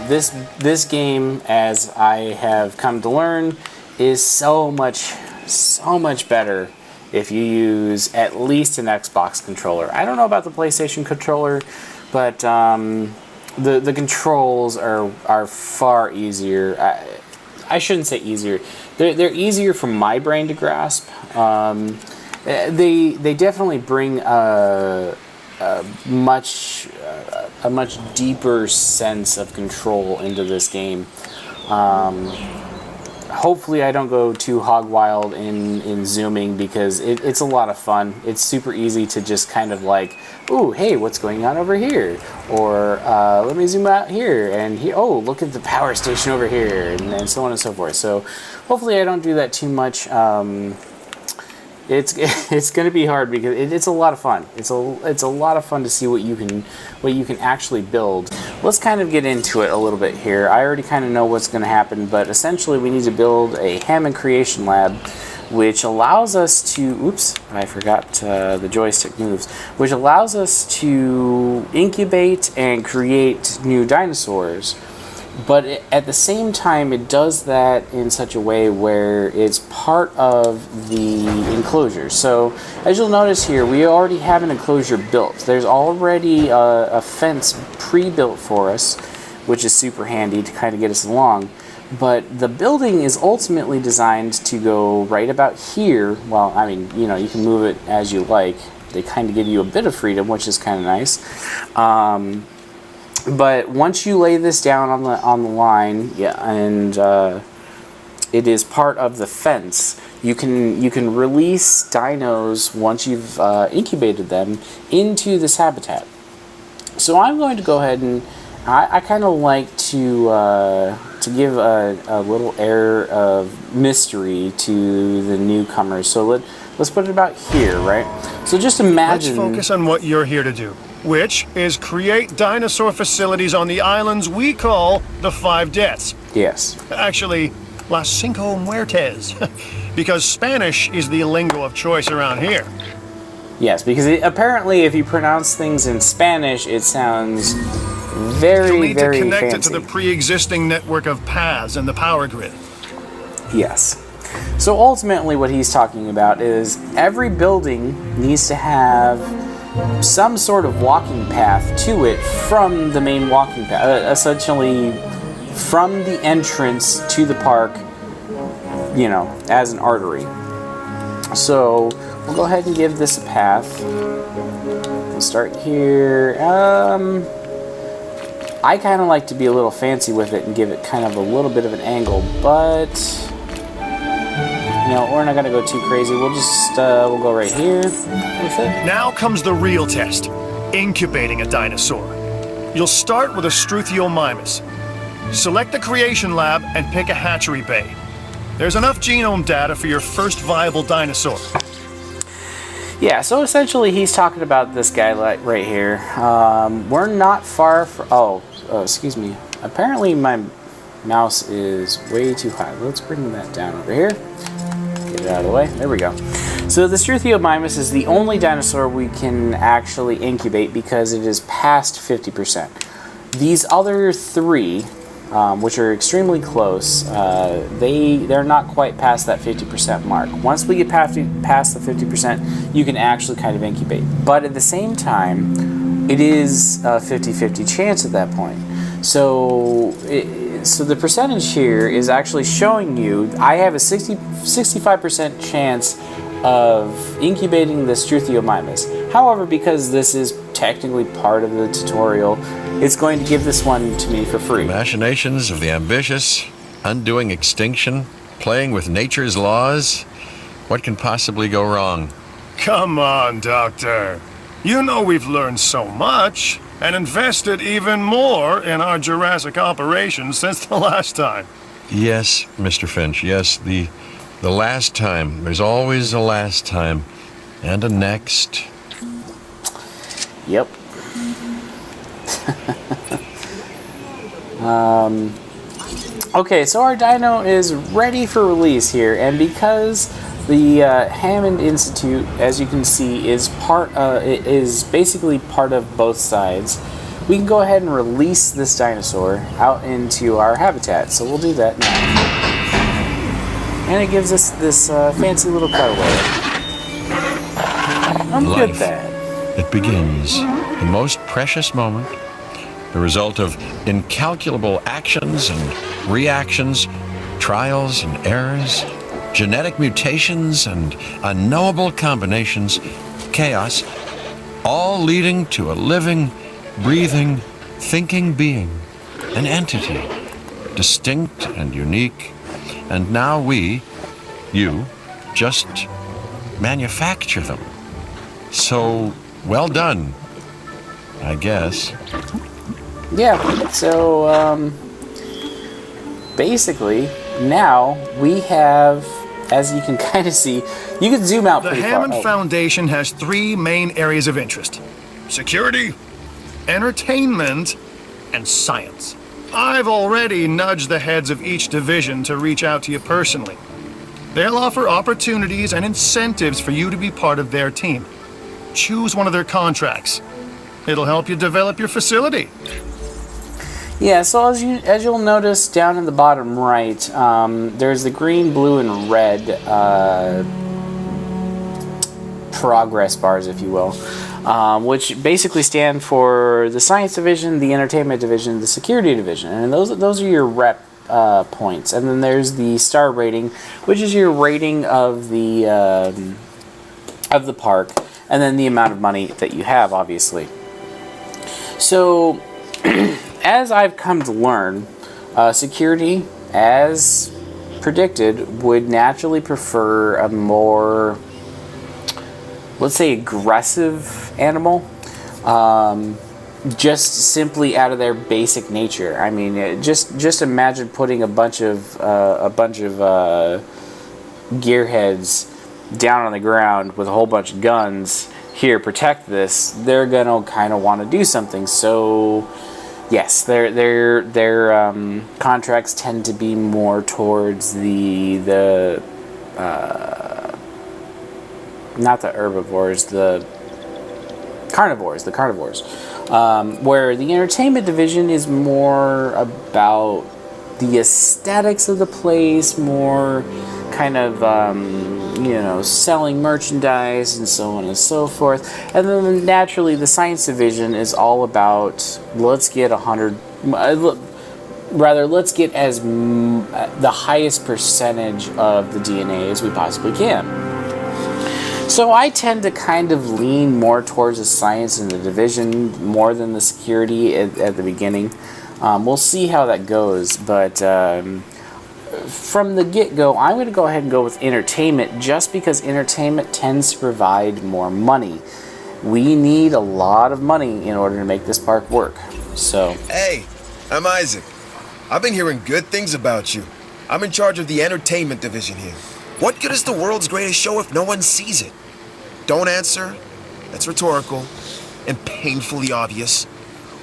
This game, as I have come to learn, is so much better if you use at least an Xbox controller. I don't know about the PlayStation controller, but the controls are far easier. I shouldn't say easier. They're easier for my brain to grasp. They definitely bring a much deeper sense of control into this game. Hopefully I don't go too hog wild in zooming, because it's a lot of fun. It's super easy to just kind of like, ooh, hey, what's going on over here? Or let me zoom out here, and here, oh, look at the power station over here, and so on and so forth. So hopefully I don't do that too much. It's going to be hard, because it's a lot of fun. It's a lot of fun to see what you can actually build. Let's kind of get into it a little bit here. I already kind of know what's going to happen, but essentially we need to build a Hammond Creation Lab, which allows us to, oops, I forgot the joystick moves, which allows us to incubate and create new dinosaurs. But at the same time, it does that in such a way where it's part of the enclosure. So, as you'll notice here, we already have an enclosure built. There's already a fence pre-built for us, which is super handy to kind of get us along. But the building is ultimately designed to go right about here. Well, I mean, you know, you can move it as you like. They kind of give you a bit of freedom, which is kind of nice. But once you lay this down on the line, yeah, and it is part of the fence, you can release dinos once you've incubated them into this habitat. So I'm going to go ahead and I kind of like to give a little air of mystery to the newcomers. So let's put it about here, right? So just imagine. Let's focus on what you're here to do, which is create dinosaur facilities on the islands we call the Five Deaths. Yes. Actually, Las Cinco Muertes, because Spanish is the lingo of choice around here. Yes, because apparently if you pronounce things in Spanish, it sounds very, You'll need very to connect fancy. it to the pre-existing network of paths and the power grid. Yes. So ultimately what he's talking about is every building needs to have some sort of walking path to it from the main walking path, essentially from the entrance to the park, you know, as an artery. So we'll go ahead and give this a path. We'll start here. I kind of like to be a little fancy with it and give it kind of a little bit of an angle, but you know, we're not going to go too crazy. We'll just, we'll go right here with it. Now comes the real test, incubating a dinosaur. You'll start with a Struthiomimus. Select the creation lab and pick a hatchery bay. There's enough genome data for your first viable dinosaur. Yeah, so essentially he's talking about this guy right here. We're not far from, excuse me. Apparently my mouse is way too high. Let's bring that down over here. Get it out of the way. There we go. So the Struthiomimus is the only dinosaur we can actually incubate because it is past 50%. These other three, which are extremely close, they're not quite past that 50% mark. Once we get past the 50%, you can actually kind of incubate. But at the same time, it is a 50-50 chance at that point. So the percentage here is actually showing you I have a 65% chance of incubating the Struthiomimus. However, because this is technically part of the tutorial, it's going to give this one to me for free. Machinations of the ambitious, undoing extinction, playing with nature's laws. What can possibly go wrong? Come on, Doctor. You know we've learned so much and invested even more in our Jurassic operations since the last time. Yes, Mr. Finch, yes, the last time. There's always a last time. And a next. Yep. Okay, so our dino is ready for release here, and because the Hammond Institute, as you can see, is basically part of both sides. we can go ahead and release this dinosaur out into our habitat. So we'll do that now. And it gives us this fancy little cutaway. I'm good at that. It begins, the most precious moment, the result of incalculable actions and reactions, trials and errors, genetic mutations and unknowable combinations, chaos, all leading to a living, breathing, thinking being, an entity, distinct and unique, and now you, just manufacture them. So, well done, I guess. Yeah, so basically, now we have, as you can kind of see, you can zoom out The pretty far. Hammond Foundation has 3 main areas of interest: security, entertainment, and science. I've already nudged the heads of each division to reach out to you personally. They'll offer opportunities and incentives for you to be part of their team. Choose one of their contracts. It'll help you develop your facility. Yeah, so as you'll notice down in the bottom right, there's the green, blue, and red progress bars, if you will, which basically stand for the science division, the entertainment division, the security division, and those are your rep points. And then there's the star rating, which is your rating of the park, and then the amount of money that you have, obviously. So, as I've come to learn, security, as predicted, would naturally prefer a more, let's say, aggressive animal, just simply out of their basic nature. I mean, just imagine putting a bunch of gearheads down on the ground with a whole bunch of guns. Here, protect this. They're gonna kind of want to do something. So, yes, their contracts tend to be more towards the not the herbivores, the carnivores. Where the entertainment division is more about the aesthetics of the place, more kind of selling merchandise and so on and so forth. And then naturally the science division is all about let's get let's get as the highest percentage of the DNA as we possibly can. So I tend to kind of lean more towards the science in the division more than the security at the beginning. We'll see how that goes, but from the get-go, I'm going to go ahead and go with entertainment just because entertainment tends to provide more money. We need a lot of money in order to make this park work. So, Hey, I'm Isaac. I've been hearing good things about you. I'm in charge of the entertainment division here. What good is the world's greatest show if no one sees it? Don't answer. That's rhetorical and painfully obvious.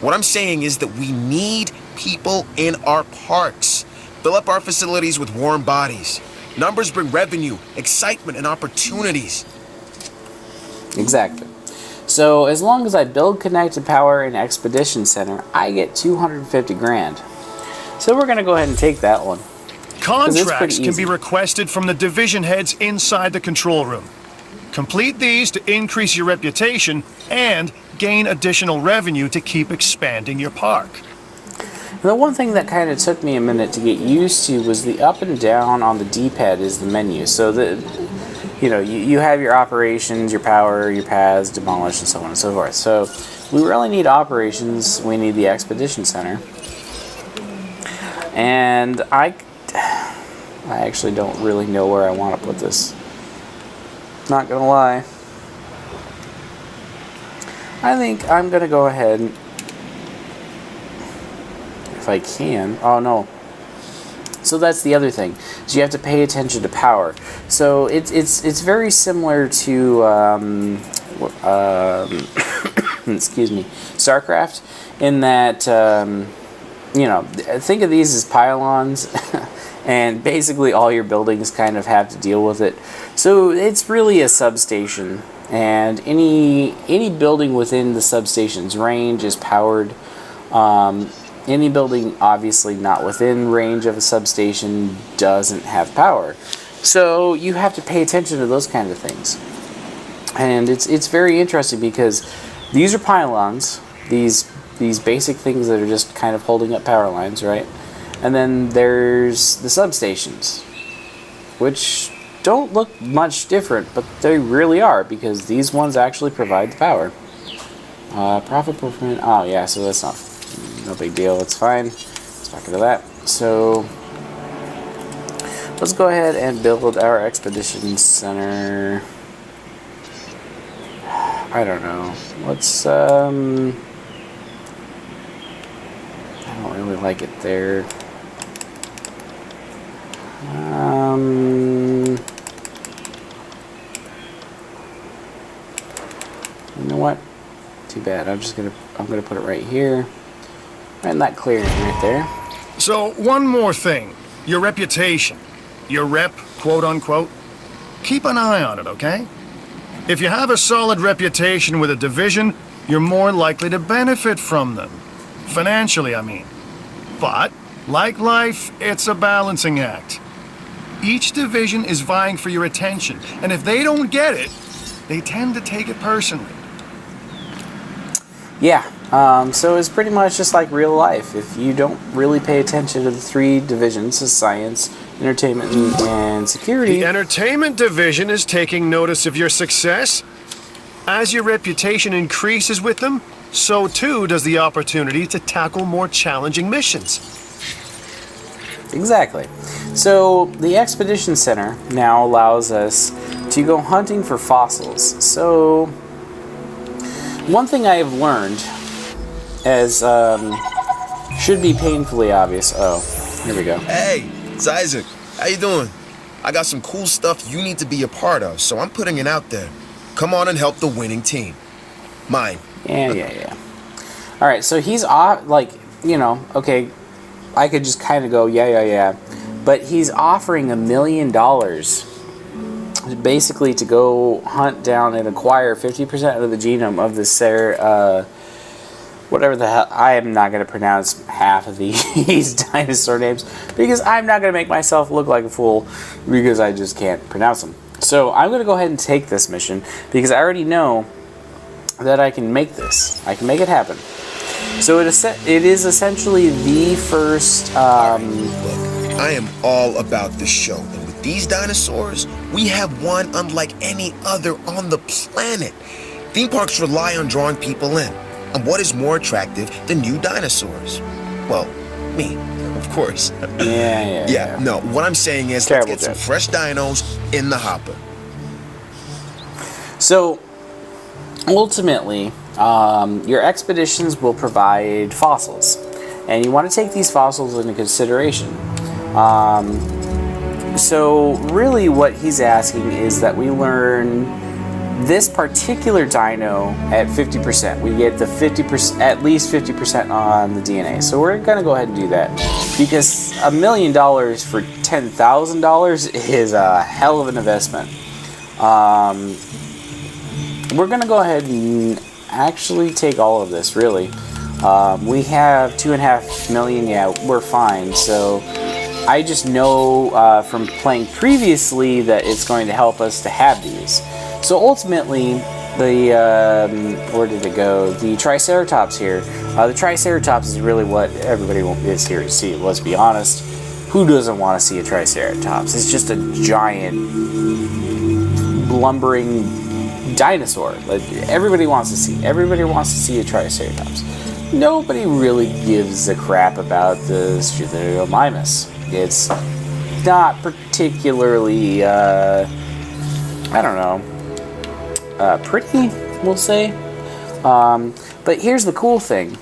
What I'm saying is that we need people in our parks. Fill up our facilities with warm bodies. Numbers bring revenue, excitement, and opportunities. exactly. So as long as I build connected power and expedition center, I get 250 grand. So we're going to go ahead and take that one. Contracts can easy. be requested from the division heads inside the control room. Complete these to increase your reputation and gain additional revenue to keep expanding your park. The one thing that kind of took me a minute to get used to was the up and down on the D-pad is the menu. So you have your operations, your power, your paths, demolish, and so on and so forth. So we really need operations. We need the expedition center. And I actually don't really know where I want to put this. Not gonna lie. I think I'm gonna go ahead, if I can. Oh no. So that's the other thing. So you have to pay attention to power. So it's very similar to excuse me, StarCraft, in that think of these as pylons. And basically all your buildings kind of have to deal with it. So it's really a substation, and any building within the substation's range is powered Any building obviously not within range of a substation doesn't have power. So you have to pay attention to those kind of things. And it's very interesting because these are pylons, these basic things that are just kind of holding up power lines, right? And then there's the substations, which don't look much different, but they really are, because these ones actually provide the power. Profit per minute. Oh yeah, so that's no big deal. It's fine. Let's back into that. So let's go ahead and build our expedition center. I don't know. Let's I don't really like it there. You know what? Too bad. I'm gonna put it right here. And that clearing right there. So, one more thing. Your reputation. Your rep, quote unquote. Keep an eye on it, okay? If you have a solid reputation with a division, you're more likely to benefit from them. Financially, I mean. But, like life, it's a balancing act. Each division is vying for your attention, and if they don't get it, they tend to take it personally. Yeah, so it's pretty much just like real life. If you don't really pay attention to the three divisions of science, entertainment, and security... The entertainment division is taking notice of your success. As your reputation increases with them, so too does the opportunity to tackle more challenging missions. Exactly. So the Expedition Center now allows us to go hunting for fossils. So one thing I have learned, as should be painfully obvious. Oh, here we go. Hey, it's Isaac. How you doing? I got some cool stuff you need to be a part of, so I'm putting it out there. Come on and help the winning team. Mine. Yeah. All right, so he's like, you know, okay, I could just kind of go, yeah. But he's offering $1 million basically to go hunt down and acquire 50% of the genome of this whatever the hell. I am not going to pronounce half of these dinosaur names because I'm not going to make myself look like a fool because I just can't pronounce them. So I'm going to go ahead and take this mission because I already know that I can make this. I can make it happen. So it is essentially the first... Look, I am all about this show. And with these dinosaurs, we have one unlike any other on the planet. Theme parks rely on drawing people in. And what is more attractive than new dinosaurs? Well, me, of course. Yeah. No, what I'm saying is let's get some fresh dinos in the hopper. So, ultimately, your expeditions will provide fossils. And you want to take these fossils into consideration. So, really what he's asking is that we learn this particular dino at 50%. We get the 50%, at least 50% on the DNA. So we're gonna go ahead and do that because $1 million for $10,000 is a hell of an investment. We're gonna go ahead and actually take all of this. Really, we have $2.5 million. Yeah, we're fine. So I just know from playing previously that it's going to help us to have these. So ultimately, the where did it go? The Triceratops here. The Triceratops is really what everybody is here to see. Let's be honest. Who doesn't want to see a Triceratops? It's just a giant, lumbering dinosaur. Like, everybody wants to see. Everybody wants to see a Triceratops. Nobody really gives a crap about the Struthiomimus. It's not particularly, I don't know. Pretty, we'll say. But here's the cool thing,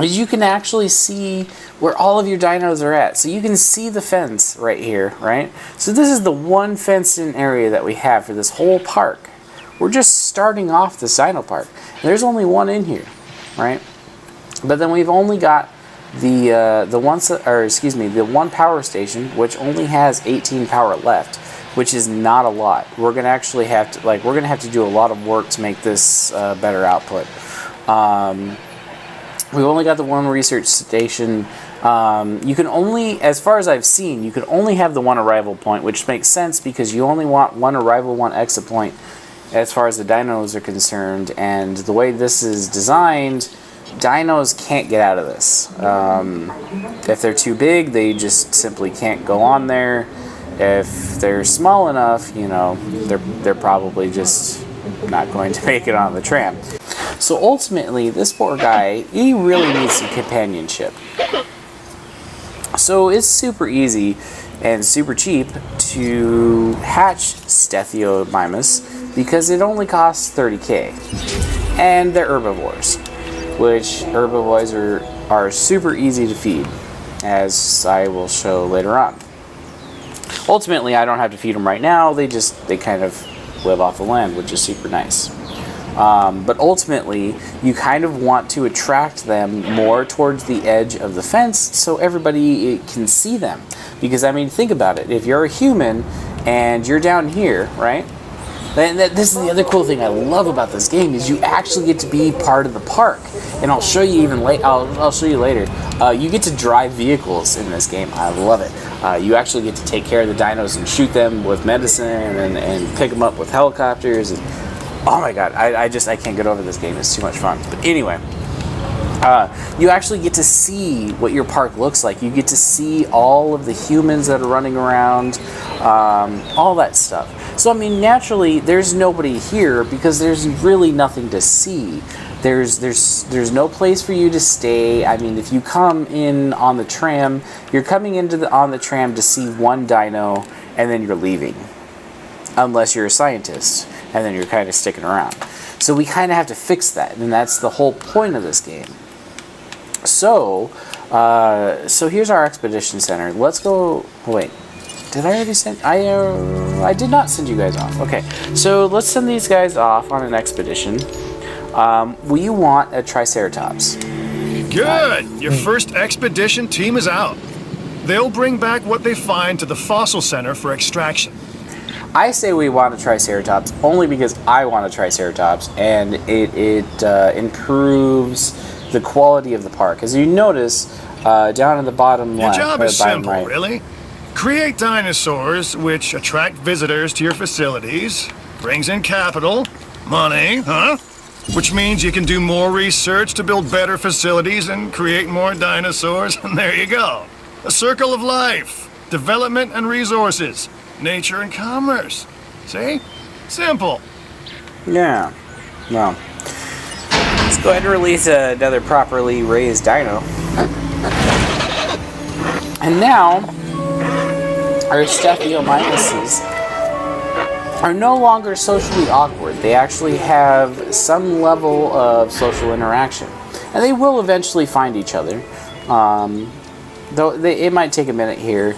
is you can actually see where all of your dinos are at. So you can see the fence right here, right? So this is the one fenced-in area that we have for this whole park. We're just starting off the dino park. There's only one in here, right? But then we've only got the one power station, which only has 18 power left, which is not a lot. We're gonna actually have to do a lot of work to make this better output. We've only got the one research station. You can only, as far as I've seen, you can only have the one arrival point, which makes sense because you only want one arrival, one exit point as far as the dinos are concerned. And the way this is designed, dinos can't get out of this. If they're too big, they just simply can't go on there. If they're small enough, you know, they're probably just not going to make it on the tram. So ultimately, this poor guy, he really needs some companionship. So it's super easy and super cheap to hatch Stethiomimus because it only costs 30k. And they're herbivores, which herbivores are super easy to feed, as I will show later on. Ultimately, I don't have to feed them right now. They kind of live off the land, which is super nice. But ultimately, you kind of want to attract them more towards the edge of the fence so everybody can see them. Because, I mean, think about it. If you're a human and you're down here, right? This is the other cool thing I love about this game is you actually get to be part of the park. And I'll show you even later. I'll show you later. You get to drive vehicles in this game. I love it. You actually get to take care of the dinos and shoot them with medicine and pick them up with helicopters. And, oh my god, I can't get over this game. It's too much fun. But anyway, you actually get to see what your park looks like. You get to see all of the humans that are running around, all that stuff. So, I mean, naturally, there's nobody here because there's really nothing to see. There's no place for you to stay. I mean, if you come in on the tram, you're coming on the tram to see one dino, and then you're leaving. Unless you're a scientist, and then you're kind of sticking around. So we kind of have to fix that, and that's the whole point of this game. So here's our expedition center. Let's go. Wait, did I already send? I did not send you guys off. Okay, so let's send these guys off on an expedition. We want a Triceratops. Good. Your first expedition team is out. They'll bring back what they find to the fossil center for extraction. I say we want a Triceratops only because I want a Triceratops, and it improves the quality of the park. As you notice, down in the bottom left, your job is simple, right, really. Create dinosaurs which attract visitors to your facilities, brings in capital, money, huh? Which means you can do more research to build better facilities and create more dinosaurs, and there you go. A circle of life, development and resources. Nature and commerce. See? Simple. Yeah. Well, let's go ahead and release another properly raised dino. And now, our Stethiomimuses are no longer socially awkward. They actually have some level of social interaction. And they will eventually find each other. Though it might take a minute here.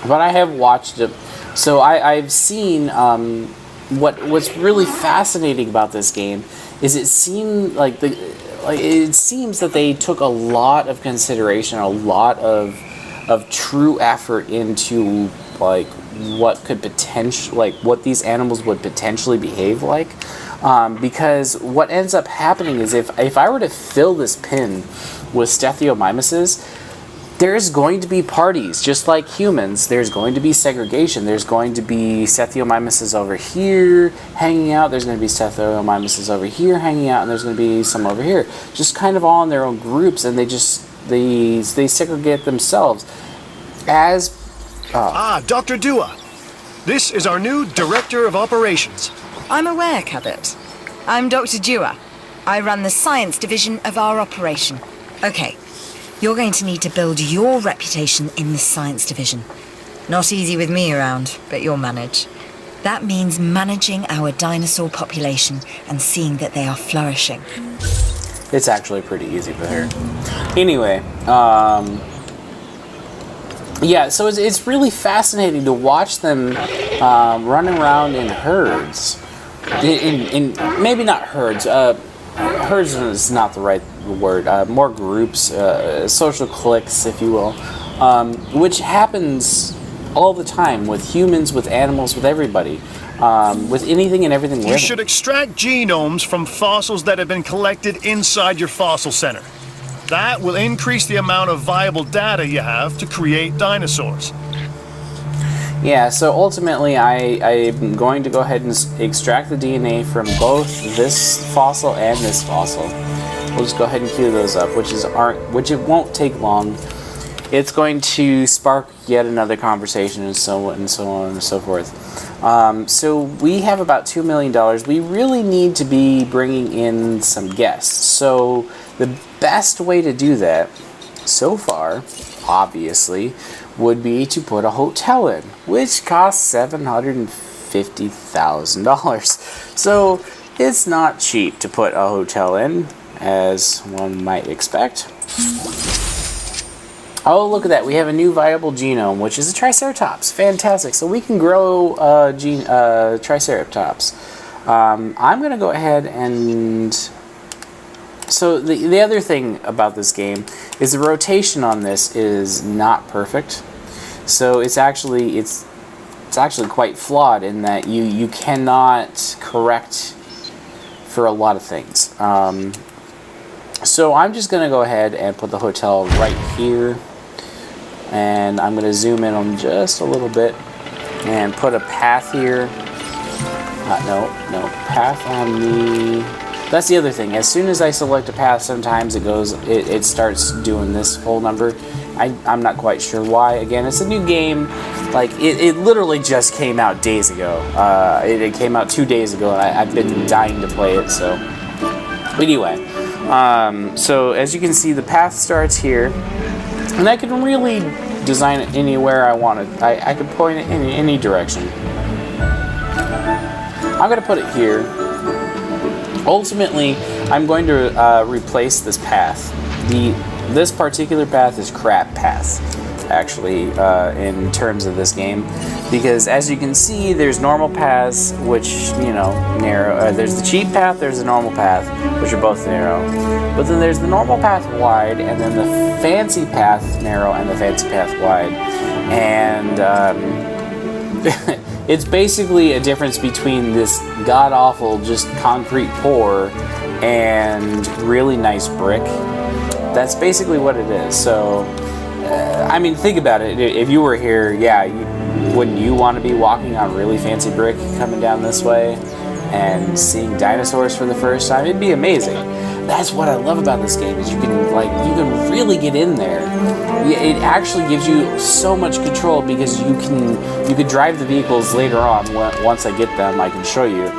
But I have watched it, so I've seen what's really fascinating about this game is it seems that they took a lot of consideration, a lot of true effort into like what these animals would potentially behave like, because what ends up happening is if I were to fill this pin with Stethiomimuses, there's going to be parties, just like humans. There's going to be segregation. There's going to be Stethiomimuses over here hanging out. There's going to be Stethiomimuses over here hanging out, and there's going to be some over here. Just kind of all in their own groups, and they segregate themselves. Dr. Dua. This is our new Director of Operations. I'm aware, Cabot. I'm Dr. Dua. I run the science division of our operation. Okay. You're going to need to build your reputation in the science division. Not easy with me around, but you'll manage. That means managing our dinosaur population and seeing that they are flourishing. It's actually pretty easy for her. Anyway, yeah, so it's really fascinating to watch them running around in herds. In maybe not herds. Herds is not the right word. More groups, social cliques, if you will, which happens all the time with humans, with animals, with everybody. with anything and everything You living. should extract genomes from fossils that have been collected inside your fossil center. That will increase the amount of viable data you have to create dinosaurs. Yeah, so ultimately I'm going to go ahead and extract the DNA from both this fossil and this fossil. We'll just go ahead and queue those up, which it won't take long. It's going to spark yet another conversation and so on and so on and so forth. So we have about $2 million. We really need to be bringing in some guests. So the best way to do that so far, obviously, would be to put a hotel in, which costs $750,000. So it's not cheap to put a hotel in, as one might expect. Oh, look at that. We have a new viable genome, which is a Triceratops. Fantastic. So we can grow Triceratops. I'm going to go ahead and... So the other thing about this game is the rotation on this is not perfect. So it's actually quite flawed in that you cannot correct for a lot of things. So I'm just going to go ahead and put the hotel right here. And I'm going to zoom in on just a little bit and put a path here. No, path on the... That's the other thing. As soon as I select a path, sometimes it starts doing this whole number. I'm not quite sure why. Again, it's a new game. Like, it literally just came out days ago. It came out 2 days ago, and I've been dying to play it, so... Anyway, so as you can see, the path starts here. And I can really design it anywhere I want it. I can point it in any direction. I'm going to put it here. Ultimately, I'm going to replace this path. This particular path is crap path, actually, in terms of this game. Because as you can see, there's normal paths, which, you know, narrow. There's the cheap path, there's the normal path, which are both narrow. But then there's the normal path wide, and then the fancy path narrow, and the fancy path wide. And it's basically a difference between this god-awful, just concrete pour and really nice brick. That's basically what it is. So, I mean, think about it. If you were here, yeah, wouldn't you want to be walking on really fancy brick coming down this way and seeing dinosaurs for the first time? It'd be amazing. That's what I love about this game, is you can really get in there. It actually gives you so much control because you can drive the vehicles later on. Once I get them, I can show you.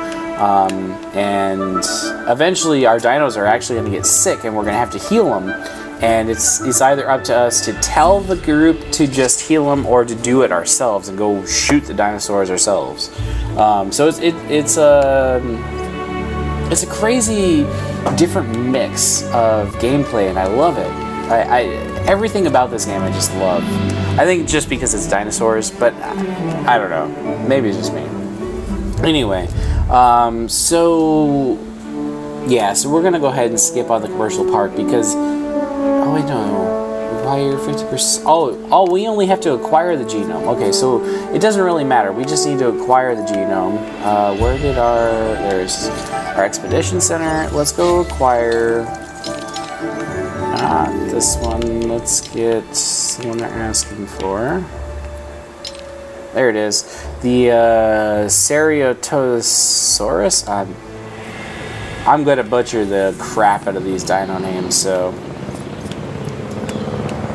And eventually our dinos are actually going to get sick and we're going to have to heal them. And it's either up to us to tell the group to just heal them or to do it ourselves and go shoot the dinosaurs ourselves. So it's a crazy different mix of gameplay, and I love it. Everything about this game I just love. I think just because it's dinosaurs, but I don't know. Maybe it's just me. Anyway, so we're gonna go ahead and skip on the commercial part because wait, no. Acquire 50%. Oh, we only have to acquire the genome. Okay, so it doesn't really matter. We just need to acquire the genome. Where did there's our expedition center. Let's go acquire this one. Let's get the one they're asking for. There it is. The Ceratosaurus. I'm going to butcher the crap out of these dino names, so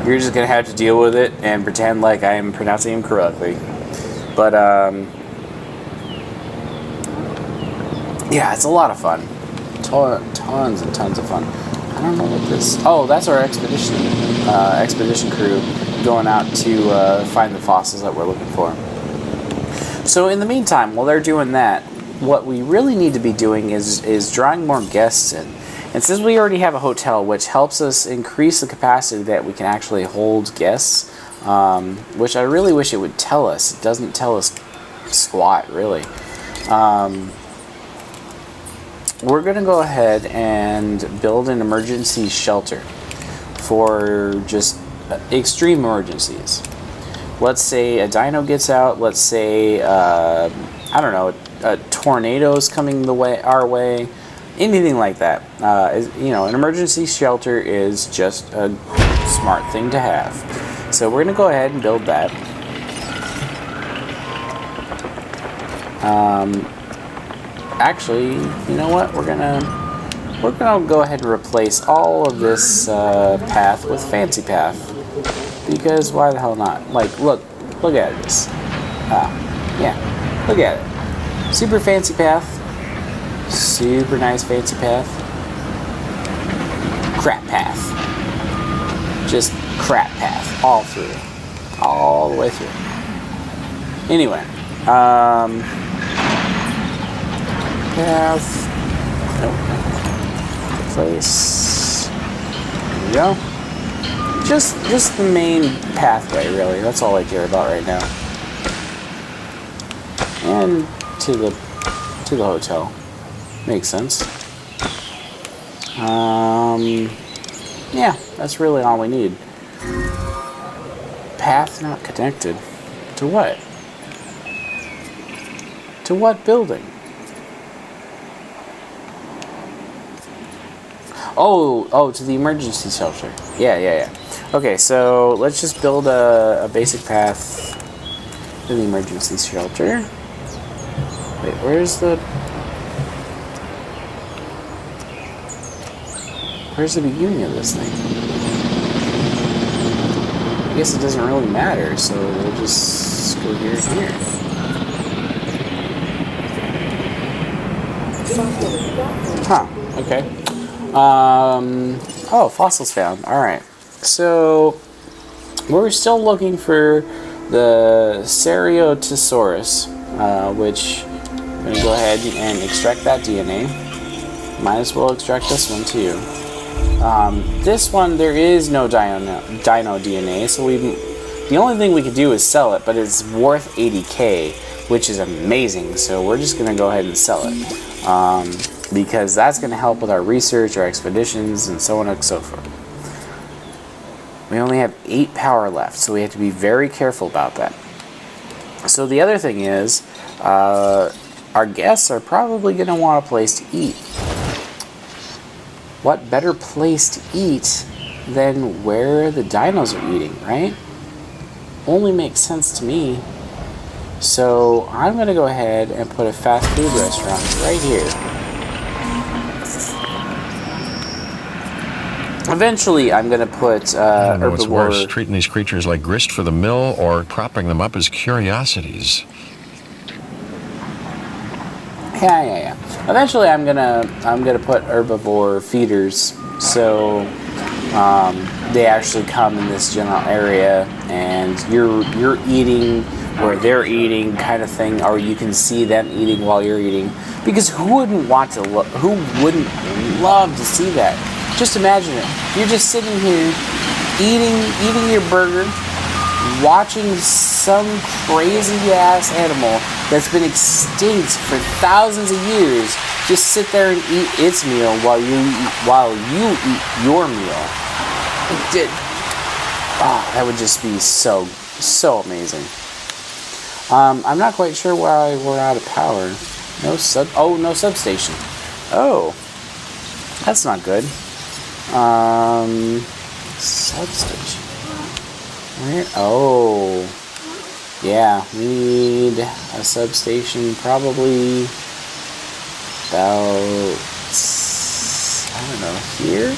you're just going to have to deal with it and pretend like I'm pronouncing them correctly. But, yeah, it's a lot of fun. Tons and tons of fun. I don't know what this... Oh, that's our expedition crew going out to find the fossils that we're looking for. So in the meantime, while they're doing that, what we really need to be doing is drawing more guests in. And since we already have a hotel, which helps us increase the capacity that we can actually hold guests, which I really wish it would tell us. It doesn't tell us squat, really. We're going to go ahead and build an emergency shelter for just extreme emergencies. Let's say a dino gets out. Let's say, I don't know, tornadoes coming our way, anything like that. An emergency shelter is just a smart thing to have. So we're gonna go ahead and build that. Actually, you know what? We're gonna go ahead and replace all of this path with fancy path, because why the hell not? Like, look at this. Yeah, look at it. Super fancy path. Super nice fancy path. Crap path. Just crap path all through, all the way through. Anyway, path. Nope. Place. There we go. Just the main pathway, really. That's all I care about right now. And to the hotel. Makes sense. Yeah, that's really all we need. Path not connected. To what? To what building? Oh, to the emergency shelter. Yeah. Okay, so let's just build a basic path to the emergency shelter. Wait, where's the beginning of this thing? I guess it doesn't really matter, so we'll just go here and here. Huh, okay. Fossils found. Alright. So, we're still looking for the Ceratosaurus, which I'm going to go ahead and extract that DNA. Might as well extract this one too. This one, there is no dino DNA, so the only thing we could do is sell it, but it's worth 80k, which is amazing, so we're just going to go ahead and sell it. Because that's going to help with our research, our expeditions, and so on and so forth. We only have 8 power left, so we have to be very careful about that. So the other thing is, our guests are probably going to want a place to eat. What better place to eat than where the dinos are eating, right? Only makes sense to me. So I'm going to go ahead and put a fast food restaurant right here. Eventually, I'm going to put I don't know what's worse, herbivore. treating these creatures like grist for the mill or propping them up as curiosities. Yeah. Eventually, I'm gonna put herbivore feeders, so they actually come in this general area, and you're eating where they're eating, kind of thing, or you can see them eating while you're eating. Because who wouldn't love to see that? Just imagine it. You're just sitting here eating your burger, watching some crazy ass animal that's been extinct for thousands of years just sit there and eat its meal while you eat your meal. That would just be so amazing. I'm not quite sure why we're out of power. No substation. Oh, that's not good. Substation. Where? Oh, yeah. We need a substation. Probably about, I don't know, here.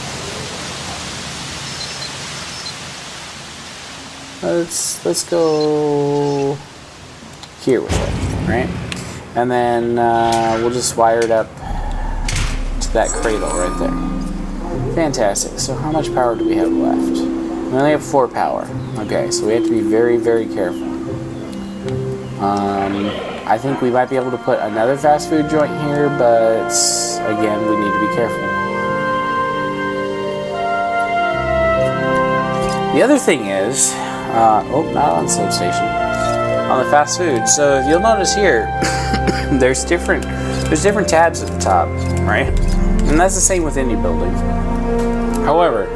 Let's go here with it, right? And then we'll just wire it up to that cradle right there. Fantastic. So how much power do we have left? We only have 4 power. Okay, so we have to be very, very careful. I think we might be able to put another fast food joint here, but again, we need to be careful. The other thing is, not on substation, on the fast food. So if you'll notice here, there's different tabs at the top, right? And that's the same with any building. However,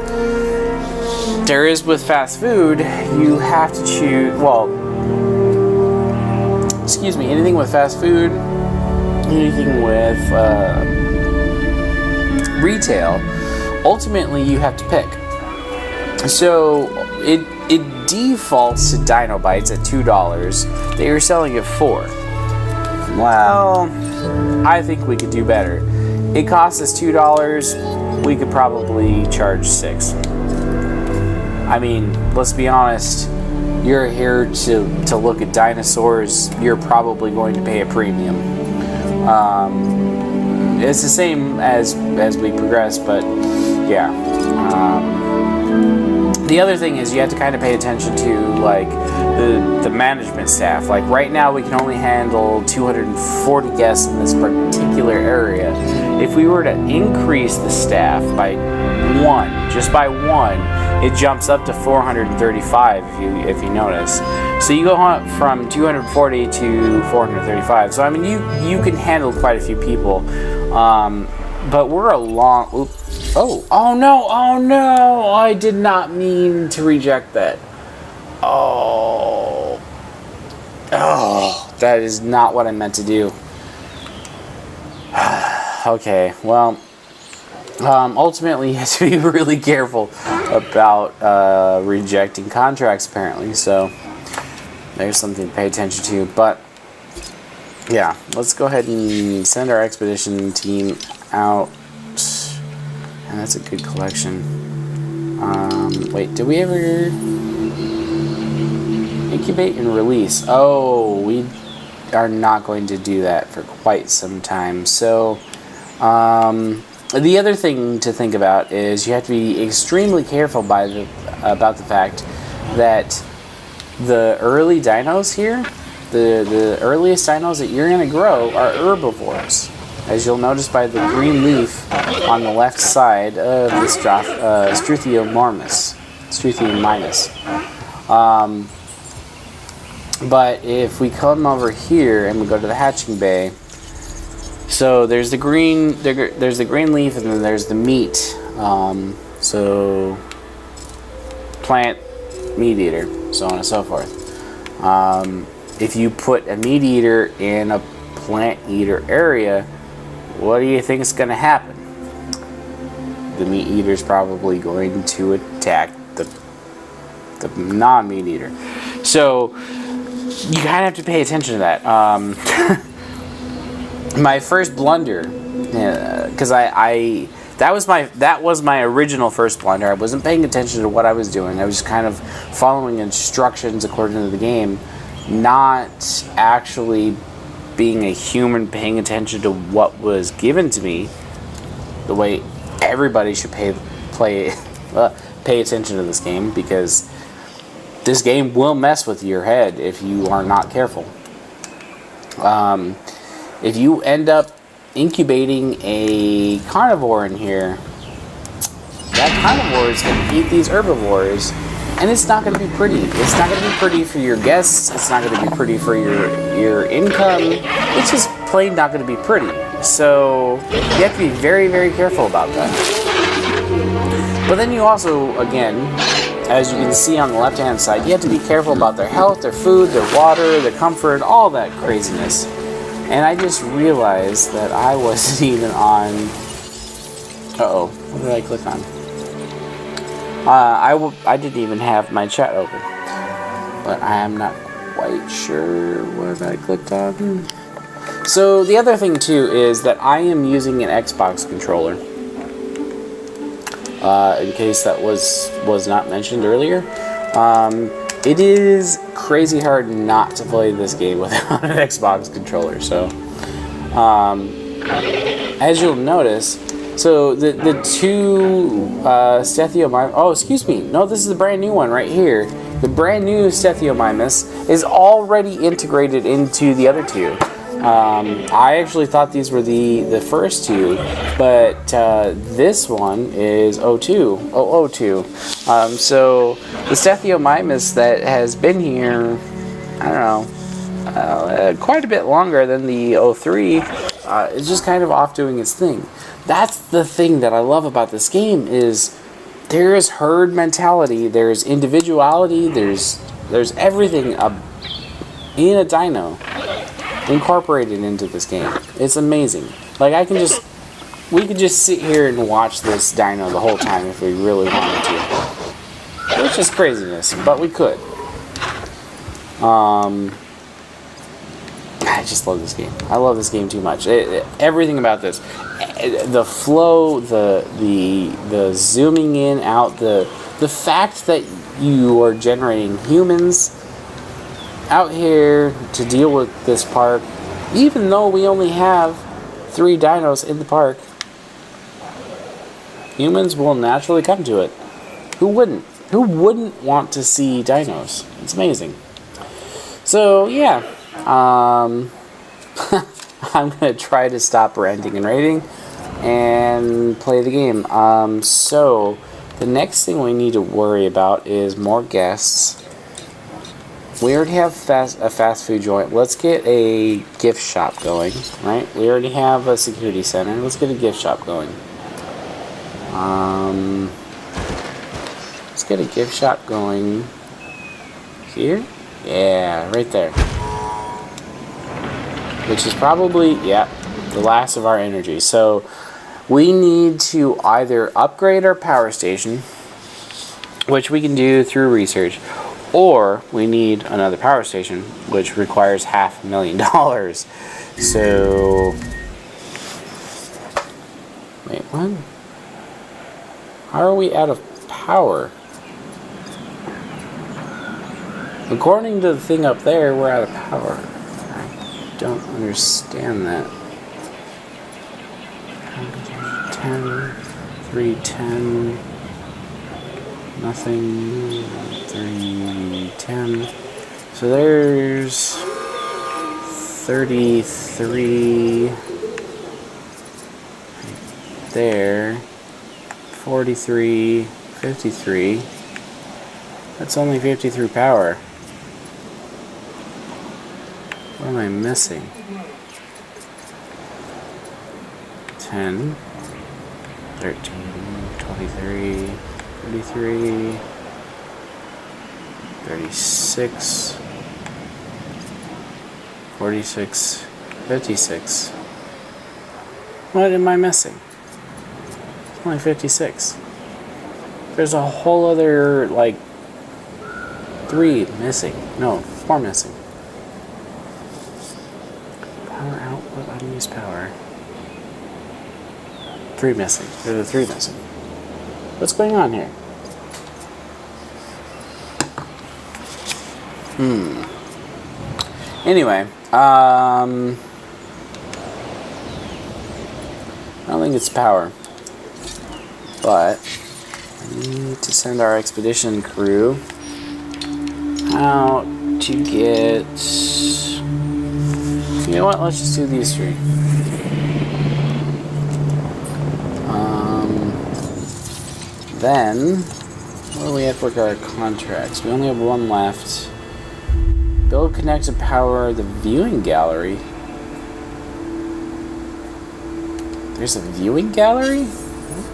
there is with fast food, you have to choose, anything with fast food, anything with retail, ultimately you have to pick. So it defaults to Dino Bites at $2 that you're selling at $4. Well, I think we could do better. It costs us $2. We could probably charge $6. I mean, let's be honest. You're here to look at dinosaurs. You're probably going to pay a premium. It's the same as we progress, but yeah. The other thing is you have to kind of pay attention to like the management staff. Like right now we can only handle 240 guests in this particular area. If we were to increase the staff by just by one, it jumps up to 435 if you notice. So you go from 240 to 435. So I mean you can handle quite a few people. But we're a long... Oh no! I did not mean to reject that. Oh, that is not what I meant to do. Okay, well, ultimately you have to be really careful about rejecting contracts, apparently. So there's something to pay attention to. But yeah, let's go ahead and send our expedition team out. And that's a good collection. Wait, did we ever incubate and release? Oh, we are not going to do that for quite some time. So, the other thing to think about is you have to be extremely careful about the fact that the early dinos here, the earliest dinos that you're going to grow are herbivores. As you'll notice by the green leaf on the left side of the Struthiomimus. But if we come over here and we go to the hatching bay, so there's the green leaf and then there's the meat. So plant, meat eater, so on and so forth. If you put a meat eater in a plant eater area, what do you think is going to happen? The meat eater is probably going to attack the non-meat eater. So you kind of have to pay attention to that. My first blunder, because that was my original first blunder. I wasn't paying attention to what I was doing. I was just kind of following instructions according to the game, not actually being a human paying attention to what was given to me the way everybody should pay attention to this game, because this game will mess with your head if you are not careful. If you end up incubating a carnivore in here, that carnivore is going to eat these herbivores, and it's not going to be pretty. It's not going to be pretty for your guests. It's not going to be pretty for your income. It's just plain not going to be pretty. So you have to be very, very careful about that. But then you also, again, as you can see on the left-hand side, you have to be careful about their health, their food, their water, their comfort, all that craziness. And I just realized that I wasn't even on... Uh-oh, what did I click on? I didn't even have my chat open, but I am not quite sure what I clicked on. So the other thing too is that I am using an Xbox controller. In case that was not mentioned earlier, it is crazy hard not to play this game without an Xbox controller. So, as you'll notice. So the two Struthiomimus... Oh, excuse me. No, this is the brand new one right here. The brand new Struthiomimus is already integrated into the other two. I actually thought these were the first two, but this one is 02. So the Struthiomimus that has been here, I don't know, quite a bit longer than the 03, is just kind of off doing its thing. That's the thing that I love about this game is there is herd mentality, there's individuality, there's everything in a dino. incorporated into this game. It's amazing. Like, we could just sit here and watch this dino the whole time if we really wanted to. Which is craziness, but we could. I just love this game. I love this game too much. Everything about this, the flow, the zooming in, out, the fact that you are generating humans out here to deal with this park, even though we only have 3 dinos in the park, humans will naturally come to it. Who wouldn't? Who wouldn't want to see dinos? It's amazing. So, yeah. I'm going to try to stop ranting and raving and play the game. So, the next thing we need to worry about is more guests. We already have a fast food joint. Let's get a gift shop going, right? We already have a security center. Let's get a gift shop going. Let's get a gift shop going here. Yeah, right there. Which is probably, yeah, the last of our energy. So we need to either upgrade our power station, which we can do through research, or we need another power station, which requires $500,000. So, wait, what? How are we out of power? According to the thing up there, we're out of power. I don't understand that. 10, 310, nothing, 310. So there's 33 there, 43, 53. That's only 53 power. What am I missing? 10, 13, 23, 33, 36, 46, 56. What am I missing? It's only 56. There's a whole other, like, 3 missing. No, 4 missing. Power output, unused power. 3 missing. There's a 3 missing. What's going on here? Anyway, I don't think it's power. But we need to send our expedition crew out to get... You know what? Let's just do these 3. Then, what do we have for our contracts? We only have 1 left. Build, connect, and power the viewing gallery. There's a viewing gallery?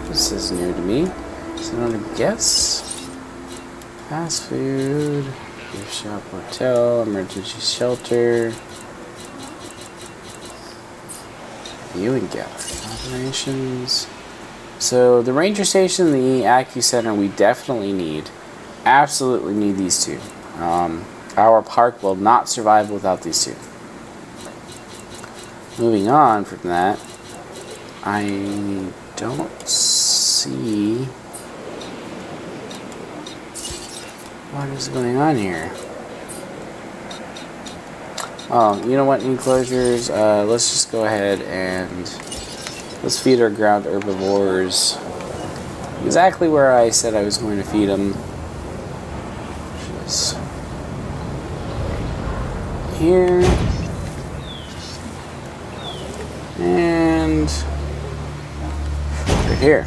This is new to me. So I'm gonna guess. Fast food, gift shop, hotel, emergency shelter. Viewing gallery. Operations. So the ranger station and the Acu Center we definitely need. Absolutely need these 2. Our park will not survive without these 2. Moving on from that, I don't see what is going on here. Oh, you know what, enclosures, let's just go ahead and let's feed our ground herbivores exactly where I said I was going to feed them. Just here. And right here.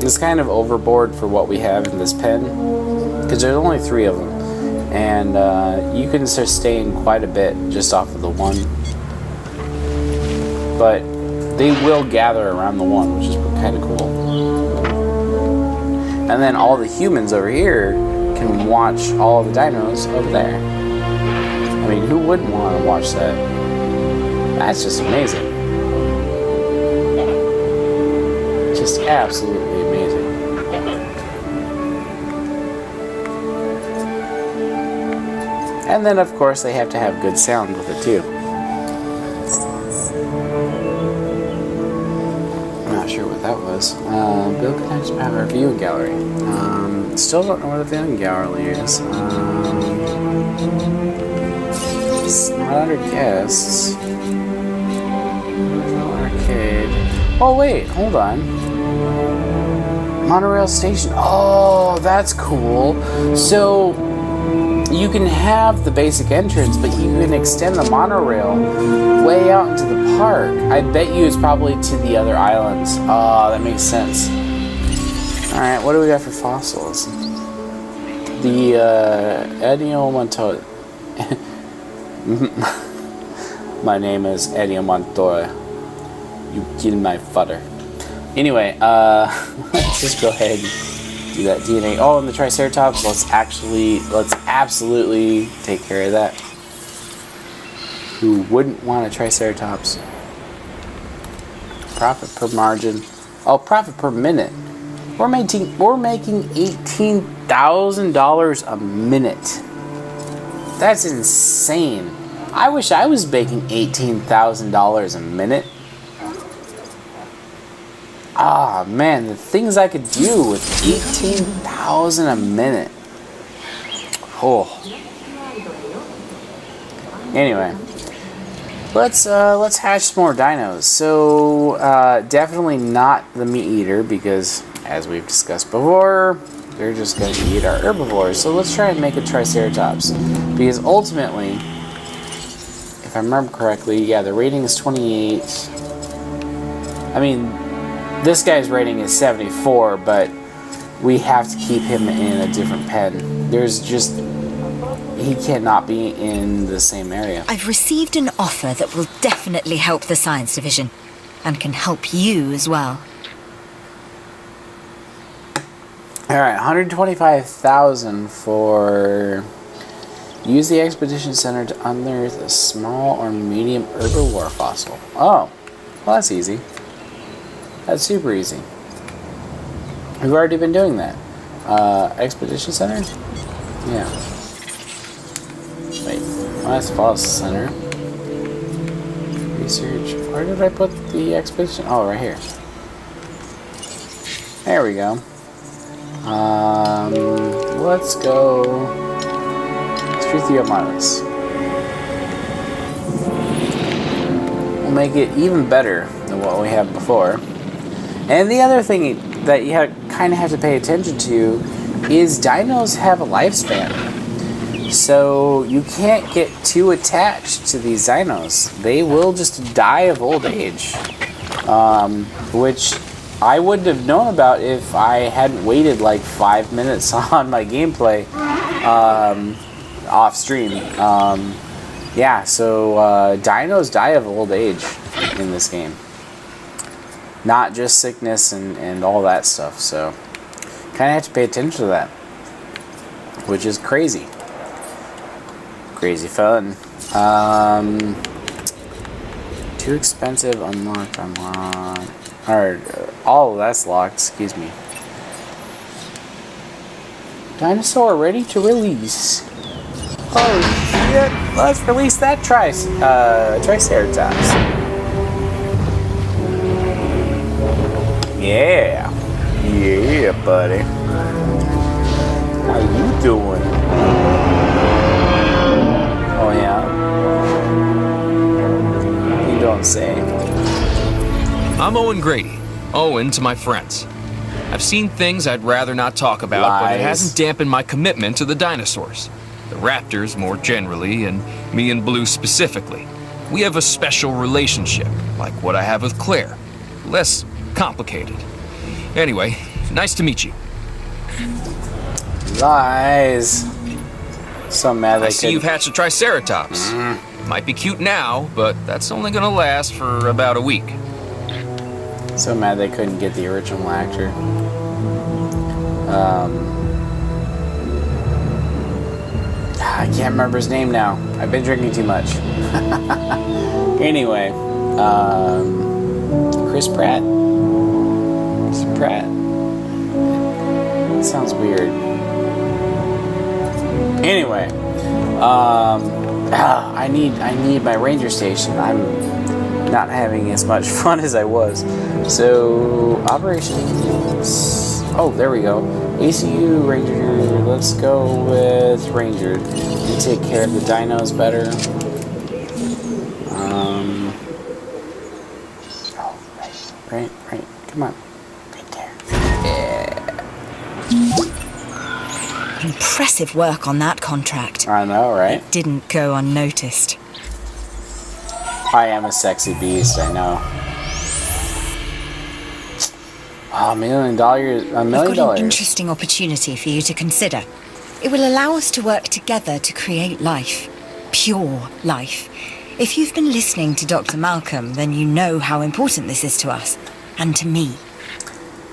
It's kind of overboard for what we have in this pen, because there's only 3 of them. And you can sustain quite a bit just off of the 1. But they will gather around the 1, which is kind of cool. And then all the humans over here can watch all the dinos over there. I mean, who wouldn't want to watch that? That's just amazing. Just absolutely amazing. And then, of course, they have to have good sound with it, too. I'm not sure what that was. Bill connects power viewing gallery. Still don't know where the viewing gallery is. It's not under guests. No arcade. Oh, wait, hold on. Monorail station. Oh, that's cool. So you can have the basic entrance, but you can extend the monorail way out into the park. I bet you it's probably to the other islands. Oh, that makes sense. Alright, what do we got for fossils? The Ennio Montoya. My name is Ennio Montoya. You kill my father. Anyway, let's just go ahead and do that DNA. Oh, and the Triceratops. Let's absolutely take care of that. Who wouldn't want a Triceratops? Profit per margin. Oh, profit per minute. We're making $18,000 a minute. That's insane. I wish I was making $18,000 a minute. Ah, man, the things I could do with $18,000 a minute. Oh. Anyway, let's hatch some more dinos. So definitely not the meat eater, because as we've discussed before, they're just going to eat our herbivores. So let's try and make a Triceratops, because ultimately, if I remember correctly, yeah, the rating is 28. I mean, this guy's rating is 74, but we have to keep him in a different pen. He cannot be in the same area. I've received an offer that will definitely help the science division, and can help you as well. Alright, 125,000 for... Use the expedition center to unearth a small or medium herbivore fossil. Oh, well, that's easy. That's super easy. We've already been doing that. Expedition center? Yeah. Wait, well, that's fossil center. Research. Where did I put the expedition? Oh, right here. There we go. Let's go. Struthiomimus. We'll make it even better than what we had before. And the other thing that you kind of have to pay attention to is dinos have a lifespan. So you can't get too attached to these dinos. They will just die of old age. Which I wouldn't have known about if I hadn't waited like 5 minutes on my gameplay off stream. Yeah, so dinos die of old age in this game. Not just sickness and all that stuff. So kind of have to pay attention to that. Which is crazy. Crazy fun. Too expensive, unlocked. Or, all of that's locked, excuse me. Dinosaur ready to release. Oh shit, let's release that Triceratops. Yeah. Yeah, buddy. How you doing? Oh yeah. You don't say. I'm Owen Grady. Owen to my friends. I've seen things I'd rather not talk about, but it hasn't dampened my commitment to the dinosaurs. The raptors more generally, and me and Blue specifically. We have a special relationship, like what I have with Claire. Less complicated. Anyway, nice to meet you. Lies. So mad I see you've hatched a Triceratops. Might be cute now, but that's only gonna last for about a week. So mad they couldn't get the original actor. I can't remember his name now. I've been drinking too much. Anyway, Chris Pratt. Is it Pratt? That sounds weird. Anyway, I need my ranger station. I'm not having as much fun as I was. So operations. Oh, there we go. ACU Ranger. Let's go with Ranger. You take care of the dinos better. Oh, right. Come on. Right there. Yeah. Impressive work on that contract. I know, right? It didn't go unnoticed. I am a sexy beast, I know. Oh, $1 million. I've got an interesting opportunity for you to consider. It will allow us to work together to create life. Pure life. If you've been listening to Dr. Malcolm, then you know how important this is to us. And to me.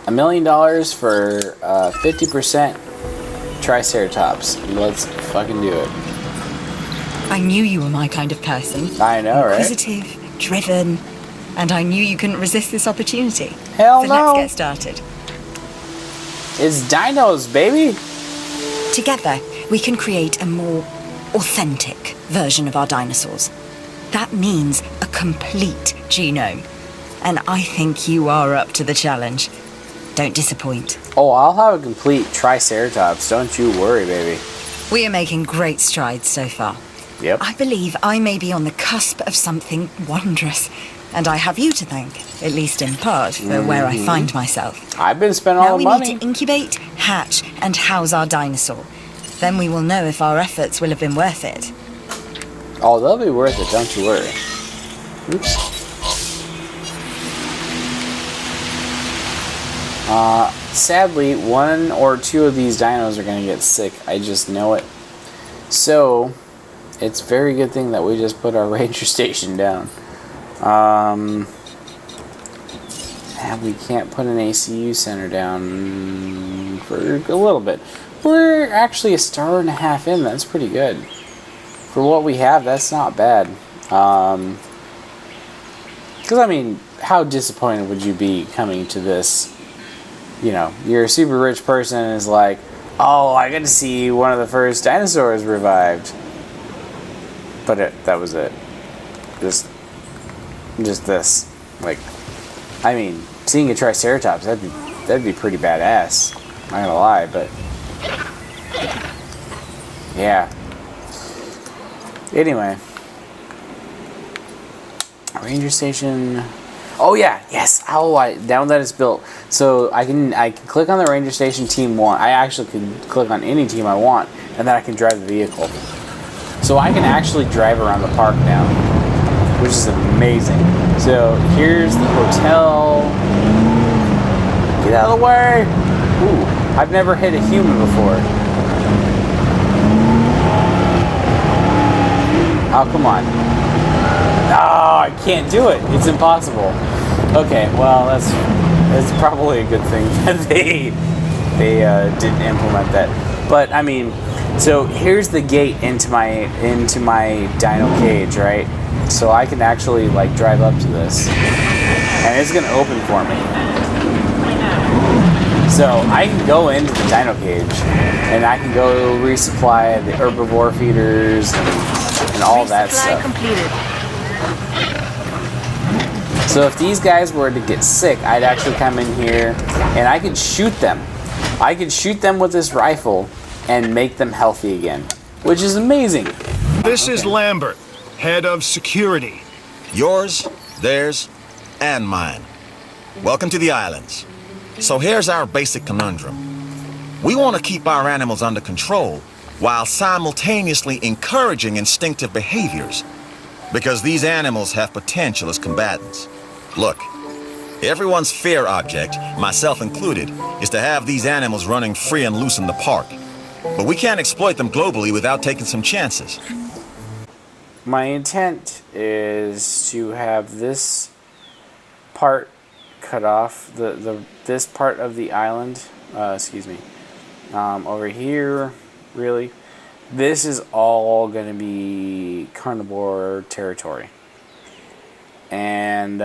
$1 million for 50% Triceratops. Let's fucking do it. I knew you were my kind of person. I know, right? Inquisitive, driven, and I knew you couldn't resist this opportunity. Hell so no. Let's get started. It's dinos, baby. Together, we can create a more authentic version of our dinosaurs. That means a complete genome. And I think you are up to the challenge. Don't disappoint. Oh, I'll have a complete Triceratops. Don't you worry, baby. We are making great strides so far. Yep. I believe I may be on the cusp of something wondrous. And I have you to thank, at least in part, for where I find myself. I've been spending all the money. Now we need to incubate, hatch, and house our dinosaur. Then we will know if our efforts will have been worth it. Oh, they'll be worth it, don't you worry. Oops. Sadly, 1 or 2 of these dinos are going to get sick. I just know it. So, it's a very good thing that we just put our ranger station down. And we can't put an ACU center down for a little bit. We're actually a star and a half in. That's pretty good. For what we have, that's not bad. Because, I mean, how disappointed would you be coming to this? You know, you're a super rich person and is like, oh, I got to see one of the first dinosaurs revived. But that was it. Just this. Like, I mean, seeing a Triceratops, that'd be pretty badass. Not gonna lie, but yeah. Anyway, ranger station. Oh yeah, yes. Now that it's built, so I can click on the ranger station team 1. I actually can click on any team I want, and then I can drive the vehicle. So I can actually drive around the park now, which is amazing. So here's the hotel. Get out of the way! Ooh, I've never hit a human before. Oh, come on. No, I can't do it. It's impossible. Okay, well, that's probably a good thing that they didn't implement that. But I mean, so here's the gate into my dino cage, right? So I can actually like drive up to this, and it's gonna open for me. So I can go into the dino cage, and I can go resupply the herbivore feeders and all that stuff. Completed. So if these guys were to get sick, I'd actually come in here and I could shoot them. I could shoot them with this rifle and make them healthy again, which is amazing. This is Lambert, head of security. Yours, theirs, and mine. Welcome to the islands. So here's our basic conundrum. We want to keep our animals under control while simultaneously encouraging instinctive behaviors, because these animals have potential as combatants. Look, everyone's fear object, myself included, is to have these animals running free and loose in the park. But we can't exploit them globally without taking some chances. My intent is to have this part cut off, this part of the island, over here, really, this is all going to be carnivore territory. And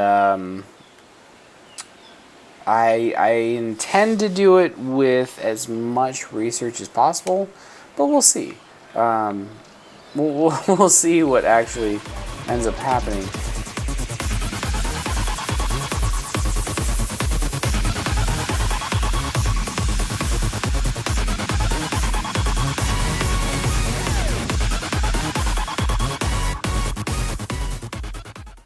I intend to do it with as much research as possible, but we'll see. We'll see what actually ends up happening.